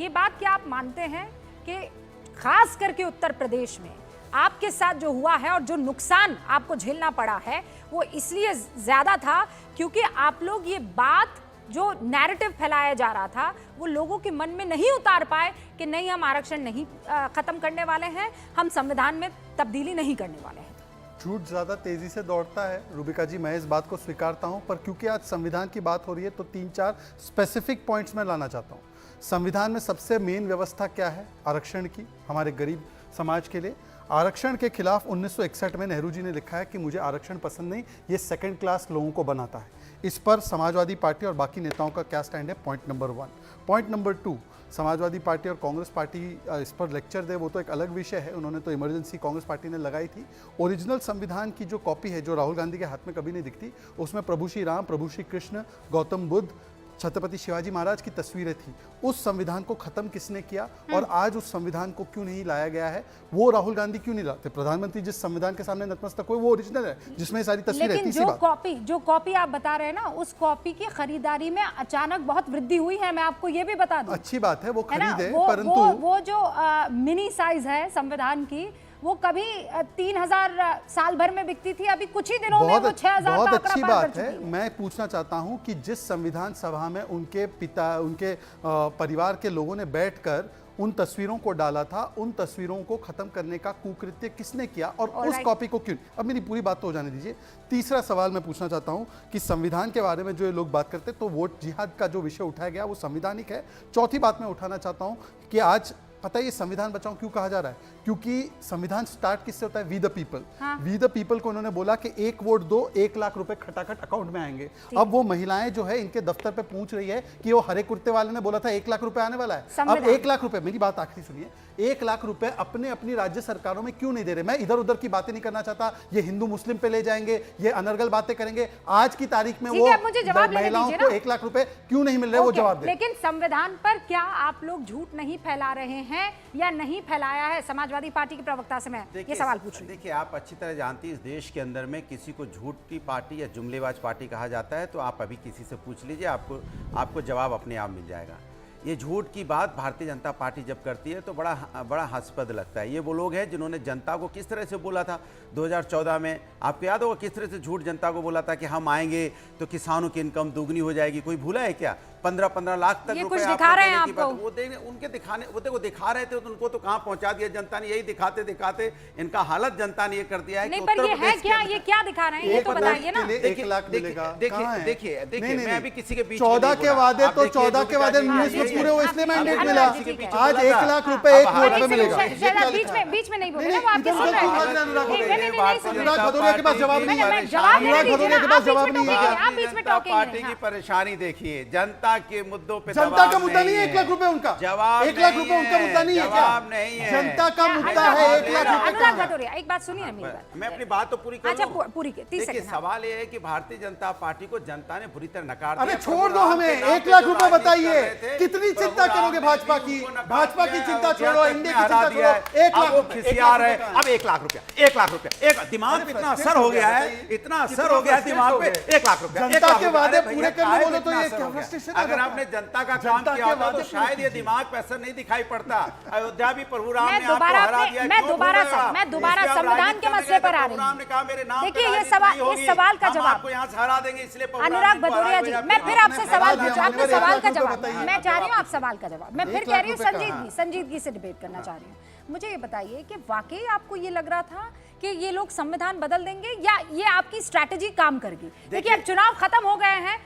ये बात क्या आप मानते हैं कि खास करके उत्तर प्रदेश में आपके साथ जो हुआ है और जो नुकसान आपको झेलना पड़ा है वो इसलिए ज्यादा था क्योंकि आप लोग ये बात जो नैरेटिव फैलाया जा रहा था वो लोगों के मन में नहीं उतार पाए कि नहीं, हम आरक्षण नहीं खत्म करने वाले हैं, हम संविधान में तब्दीली नहीं करने वाले हैं। झूठ ज़्यादा तेज़ी से दौड़ता है रूबिका जी, मैं इस बात को स्वीकारता हूं, पर क्योंकि आज संविधान की बात हो रही है तो 3-4 स्पेसिफिक पॉइंट्स मैं लाना चाहता हूं। संविधान में सबसे मेन व्यवस्था क्या है? आरक्षण की, हमारे गरीब समाज के लिए। आरक्षण के खिलाफ 1961 में नेहरू जी ने लिखा है कि मुझे आरक्षण पसंद नहीं, ये सेकंड क्लास लोगों को बनाता है। इस पर समाजवादी पार्टी और बाकी नेताओं का क्या स्टैंड है? Point number 1। Point number 2, Samajwadi party और कांग्रेस पार्टी इस पर लेक्चर दे वो तो एक अलग विषय है, उन्होंने तो इमरजेंसी कांग्रेस पार्टी ने लगाई थी। ओरिजिनल संविधान की जो कॉपी है जो राहुल गांधी के हाथ में कभी नहीं दिखती, उसमें प्रभु श्री राम, प्रभु श्री कृष्ण, गौतम बुद्ध, छत्रपति शिवाजी महाराज की तस्वीरें थी। उस संविधान को खत्म किसने किया और आज उस संविधान को क्यों नहीं लाया गया है? वो राहुल गांधी क्यों नहीं लाते? प्रधानमंत्री जिस संविधान के सामने नतमस्तक हुए वो ओरिजिनल है जिसमें सारी तस्वीरें। लेकिन जो कॉपी आप बता रहे हैं ना, उस कॉपी की खरीदारी में अचानक बहुत वृद्धि हुई है, मैं आपको ये भी बता दूं। अच्छी बात है वो खरीदे, परंतु वो जो मिनी साइज है संविधान की वो कभी 3000 साल भर में बिकती थी, अभी कुछ ही दिनों में वो 6000 बहुत अच्छी बात है। मैं पूछना चाहता हूं कि जिस संविधान सभा में उनके पिता, उनके परिवार के लोगों ने बैठकर उन तस्वीरों को डाला था, उन तस्वीरों को खत्म करने का कुकृत्य किसने किया और उस कॉपी को क्यों? अब मेरी पूरी बात तो हो जाने दीजिए। तीसरा सवाल मैं पूछना चाहता हूं कि संविधान के बारे में जो ये लोग बात करते तो वोट जिहाद का जो विषय उठाया गया वो संवैधानिक है। चौथी बात मैं उठाना चाहता हूं कि आज पता है ये संविधान बचाओ क्यों कहा जा रहा है? क्योंकि संविधान स्टार्ट किससे होता है? We the people. We the people को उन्होंने बोला कि एक वोट दो, 1 लाख रुपए खटाखट अकाउंट में आएंगे। अब वो महिलाएं जो है इनके दफ्तर पे पूछ रही है कि वो हरे कुर्ते वाले ने बोला था 1 लाख रुपए आने वाला है, अब 1 लाख रुपए, मेरी बात आखिरी सुनिए, 1 लाख रुपए अपने अपनी राज्य सरकारों में क्यों नहीं दे रहे? मैं इधर उधर की बातें नहीं करना चाहता, ये हिंदू मुस्लिम पे ले जाएंगे, ये अनर्गल बातें करेंगे। आज की तारीख में वो महिलाओं को 1 लाख रुपए क्यों नहीं मिल रहे वो जवाब दे। लेकिन संविधान पर क्या आप लोग झूठ नहीं फैला रहे हैं या नहीं फैलाया है? समाजवादी पार्टी के प्रवक्ता से मैं ये सवाल पूछ रही हूं। देखिए, आप अच्छी तरह जानती हैं इस देश के अंदर में किसी को झूठी पार्टी या जुमलेबाज पार्टी कहा जाता है, तो आप अभी किसी से पूछ लीजिए, आपको जवाब अपने आप मिल जाएगा। ये झूठ की बात भारतीय जनता पार्टी जब करती है तो बड़ा हास्यास्पद लगता है। ये वो लोग हैं जिन्होंने जनता को किस तरह से बोला था 2014 में, आपको याद होगा किस तरह से झूठ जनता को बोला था कि हम आएंगे तो किसानों की इनकम दुगनी हो जाएगी। कोई भूला है क्या? 15-15 लाख तक रुपए दिखा रहे हैं आपको। उनके दिखाने वो देखो दिखा रहे थे तो उनको तो कहां पहुंचा दिया जनता ने। यही दिखाते दिखाते इनका हालत जनता ने ये कर दिया है। नहीं, पर ये है क्या? ये क्या दिखा रहे हैं ये तो बताइए ना। 1 लाख मिलेगा। देखिए मैं अभी किसी के बीच 14 के वादे तो 14 के वादे 19 में पूरे हुए इसलिए मैंडेट मिला। आज 1 लाख रुपए एक वोट पे मिलेगा। बीच में नहीं बोले ना, वो आपके सुन रहे हैं। अनुराग भदौरिया के पास जवाब नहीं है। अनुराग भदौरिया के पास जवाब नहीं है। आप बीच में पार्टी की परेशानी देखिए, जनता के मुद्दों पे जनता का मुद्दा नहीं है 1 लाख रुपए उनका। जवाब 1 लाख रुपए उनका मुद्दा नहीं है। जवाब नहीं है, जनता का मुद्दा है 1 लाख रुपए। अनुराग भदौरिया एक बात सुनिए, मेरी बात मैं अपनी बात तो पूरी कर लूं। अच्छा पूरी के 30 सेकंड। सवाल ये है कि भारतीय जनता पार्टी को जनता ने बुरी तरह नकार दिया। अरे छोड़ दो हमें, 1 लाख रुपए बताइए कितनी चिंता करोगे भाजपा की? भाजपा की चिंता छोड़ो, इंडिया की चिंता छोड़ो। 1 लाख खिसियार है। अब 1 लाख रुपया, 1 लाख रुपया, एक दिमाग पे इतना असर हो गया है, इतना असर हो गया है दिमाग पे। 1 लाख रुपया, जनता के वादे पूरे करने बोले तो ये क्या? अगर आपने जनता का काम किया होता तो शायद ये दिमाग पे असर नहीं दिखाई पड़ता। अयोध्या भी प्रभु राम ने आपको हरा दिया। मैं दोबारा संविधान के मसले पर आ रही हूं। राम ने कहा मेरे नाम देखिए ये सवाल का जवाब आपको यहाँ से हरा देंगे, इसलिए अनुराग भदौरिया जी, मैं फिर आपसे सवाल पूछूं, आपके सवाल का जवाब मैं चाह रही हूँ। आप सवाल का जवाब मैं फिर कह रही हूँ, संजीदगी से डिबेट करना चाह रही हूँ। मुझे ये बताइए कि वाकई आपको ये लग रहा था कि ये लोग संविधान बदल देंगे या ये आपकी स्ट्रैटेजी काम करेगी? देखिए अब चुनाव खत्म हो गए हैं,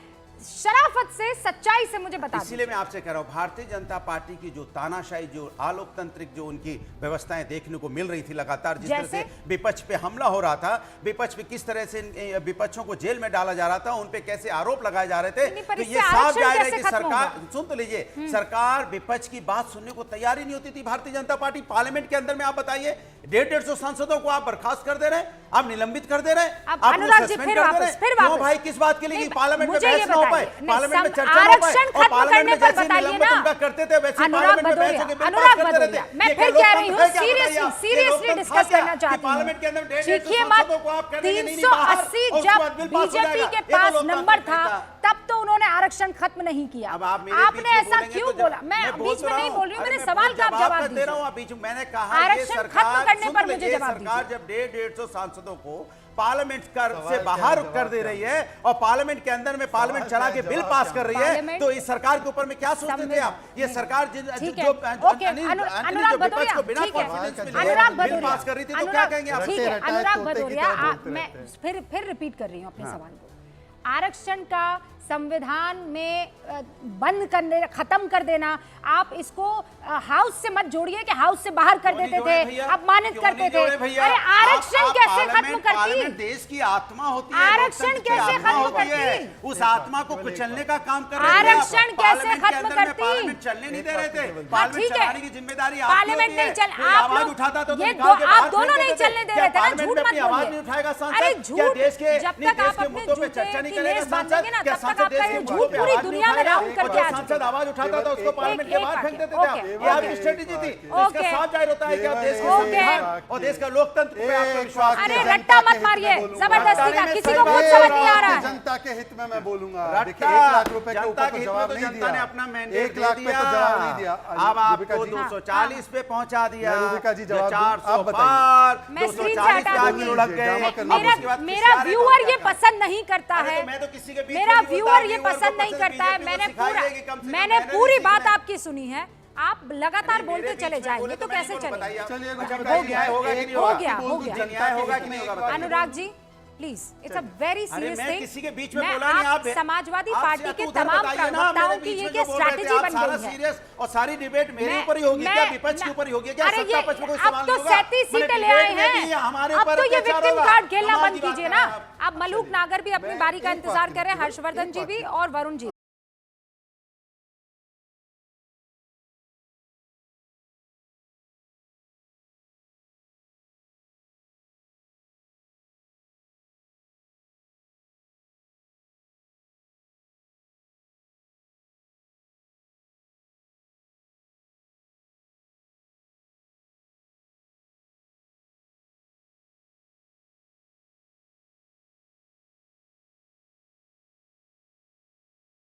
शराफत से, सच्चाई से मुझे बता। इसीलिए मैं आपसे कह रहा हूं, भारतीय जनता पार्टी की जो तानाशाही, जो आलोकतांत्रिक जो उनकी व्यवस्थाएं देखने को मिल रही थी लगातार, जिस तरह से विपक्ष पे हमला हो रहा था, विपक्ष पे किस तरह से विपक्षों को जेल में डाला जा रहा था, उन पे कैसे आरोप लगाए जा रहे थे, तो ये साफ जा रहा है कि सरकार, सुन तो लीजिए, सरकार विपक्ष की बात सुनने को तैयार ही नहीं होती थी। भारतीय जनता पार्टी पार्लियामेंट के अंदर में आप बताइए 150 सांसदों को आप बर्खास्त कर दे रहे हैं, आप निलंबित कर दे रहे हैं, आप सस्पेंड कर दे रहे हैं। क्यों भाई? किस बात के लिए? पार्लियामेंट में बहस ना हो पाए, पार्लियामेंट में चर्चा ना हो पाए, और पार्लियामेंट में जैसे निलंबित उनका करते थे वैसे पार्लियामेंट में बहस के अनुराग भदौरिया, मैं फिर कह रही हूं सीरियसली डिस्कस करना चाहती हूं। पार्लियामेंट के अंदर देखिए मत 380 जब बीजेपी के पास नंबर था तब तो उन्होंने आरक्षण खत्म नहीं किया। अब आप मेरे बीच आपने में ऐसा बोलेंगे क्यों तो बोला? मैं बोल बीच तो में रहा नहीं हूं। बोल रही हूँ, अरे मेरे मैं सवाल का आप जवाब तो दे रहा हूं, दीजिए। आप बीच में मैंने कहा ये आरक्षण खत्म सरकार करने पर सुन मुझे लीजिए, जवाब सरकार दीजिए। जब 150 सांसदों को पार्लियामेंट से बाहर कर दे रही है और पार्लियामेंट के अंदर में पार्लियामेंट चला के बिल पास कर रही है, पार्लियामेंट तो इस सरकार के ऊपर में क्या सोचते थे आप? ये सरकार ठीक है, जो ओके, अनुराग भदौरिया, को बिना ठीक है, कॉन्फिडेंस अनुराग मिले बिल भदौरिया, पास कर रही थी, तो क्या कहेंगे आप? ठीक है, रट्टे अनुराग तोते की भदौरिया, तरह बोलते मैं रहते हैं। फिर रिपीट कर रही हूँ अपने सवाल को। आरक्षण का संविधान में बंद करने, खत्म कर देना, आप इसको हाउस से मत जोड़िए कि हाउस से बाहर कर देते थे, अपमानित करते थे। अरे आरक्षण कैसे खत्म करती? देश की आत्मा होती है, आरक्षण कैसे खत्म करती? उस आत्मा को कुचलने का काम कर रहे थे। आरक्षण कैसे खत्म करती? पार्लियामेंट चलने नहीं दे रहे थे। हाँ, पार्लियामेंट ठीक है, चलाने की जिम्मेदारी आपकी पार्लियामेंट होती है। नहीं चल, कोई आप आवाज लोग उठाता तो ये निकाल के आप बाहर दोनों फेंक नहीं देते चलने दे थे। रहे थे ना, पार्लियामेंट झूठ में मत अपनी आवाज बोलिए। नहीं उठाएगा सांसद? अरे क्या झूठ, देश के जब नहीं, तक देश आप के अपने मुद्दों पे जूते चर्चा नहीं की करेगा लेस सांसद? बांधेंगे ना, क्या तब तक सांसद आपका देश ये के झूठ मुद्दों पे पूरी आवाज नहीं दुनिया में उठाएगा? राउंड करके और आ जो चुका सांसद है। आवाज उठाता था उसको पार्लियामेंट के एक बाहर वाक्य, फेंक देते थे आप। ओके, ये आपकी ओके। स्ट्रेटेजी थी। ओके। इसका साफ जाहिर होता है कि आप देश के ओके। संविधान और देश का लोकतंत्र पे आपका विश्वास अरे नहीं है। रट्टा मत मारिए जबरदस्ती का, किसी को कुछ समझ नहीं आ रहा है। जनता के हित में मैं बोलूंगा। रट्टा, देखिए 1 लाख रुपए के जनता ऊपर के तो हित में जवाब तो नहीं जनता ने दिया। अपना मैंडेट 1 लाख दे पे तो दिया। जवाब नहीं दिया। अब रूबिका आपको जी, 240 पे पहुंचा दिया। रूबिका जी जवाब दूं? 400 आप बताइए। पार, मैं स्क्रीन से 240 हटा पे दूंगी। आगे लुढ़क गए। ड्रामा अब करना उसके बाद मेरा किसी व्यूअर आने ये को पसंद नहीं करता अरे है, तो मैं तो किसी के बीच मेरा में नहीं बोलता, व्यूअर ये व्यूअर को पसंद नहीं पसंद करता है। बीजेपी मैंने को सिखाइए कि कम से कम मैंने मैंने पूरी सीखना बात है। आपकी सुनी है, आप लगातार अरे बोलते मेरे चले बीच में जाएंगे बोले तो मैं नहीं कैसे बोलूं, चलेगा? बताइए। चलिए अच्छा, हो बताइए, गया, न्याय होगा कि नहीं हो होगा? गया, हो गया। न्याय होगा कि नहीं होगा? बताइए। Anurag ji please, it's a very अरे सीरियस मैं थिंग। किसी के बीच में बोला नहीं, आप समाजवादी आप पार्टी तो के उधर तमाम बताइए ना, प्रवक्ताओं मेरे की बीच ये में क्या जो बोल रहे थे, स्ट्रैटेजी आप बन सारा गई है। सीरियस और सारी डिबेट मेरे मैं- ऊपर ही होगी क्या? मैं- विपक्ष के मैं- ऊपर ही होगी क्या? अरे सत्ता ये- पक्ष में कोई अब सवाल तो नहीं होगा? 37 मैंने सीटें ले डिबेट आए में भी हैं, हमारे अब ऊपर तो ये अत्याचार विक्टिम होगा। कार्ड खेलना समाज बंद की बात कीजिए कर ना। रहे हैं आप। अब मलूक नागर भी अपनी बारी का इंतजार कर रहे हैं, हर्षवर्धन जी भी और वरुण जी